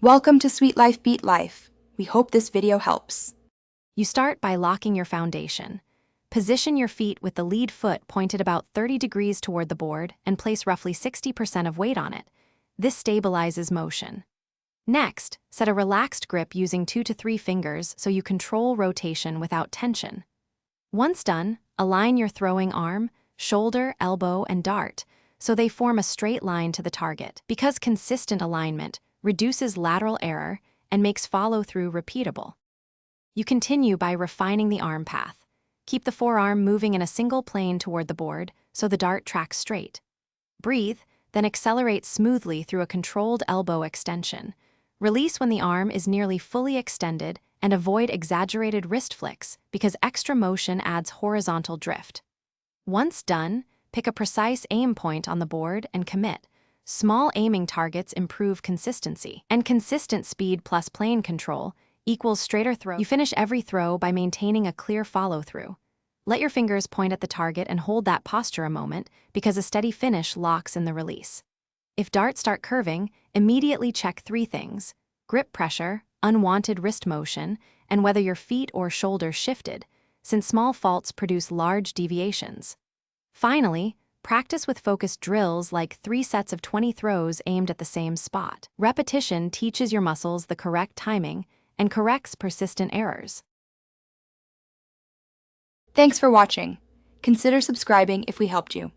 Welcome to Sweet Life Beat Life. We hope this video helps. You start by locking your foundation. Position your feet with the lead foot pointed about 30 degrees toward the board and place roughly 60% of weight on it. This stabilizes motion. Next, set a relaxed grip using 2 to 3 fingers so you control rotation without tension. Once done, align your throwing arm, shoulder, elbow, and dart so they form a straight line to the target. Because consistent alignment reduces lateral error and makes follow-through repeatable. You continue by refining the arm path. Keep the forearm moving in a single plane toward the board so the dart tracks straight. Breathe, then accelerate smoothly through a controlled elbow extension. Release when the arm is nearly fully extended and avoid exaggerated wrist flicks because extra motion adds horizontal drift. Once done, pick a precise aim point on the board and commit. Small aiming targets improve consistency, and consistent speed plus plane control equals straighter throw. You finish every throw by maintaining a clear follow-through. Let your fingers point at the target and hold that posture a moment because a steady finish locks in the release. If darts start curving, immediately check 3 things: grip pressure, unwanted wrist motion, and whether your feet or shoulders shifted, since small faults produce large deviations. Finally, practice with focused drills like 3 sets of 20 throws aimed at the same spot. Repetition teaches your muscles the correct timing and corrects persistent errors. Thanks for watching. Consider subscribing if we helped you.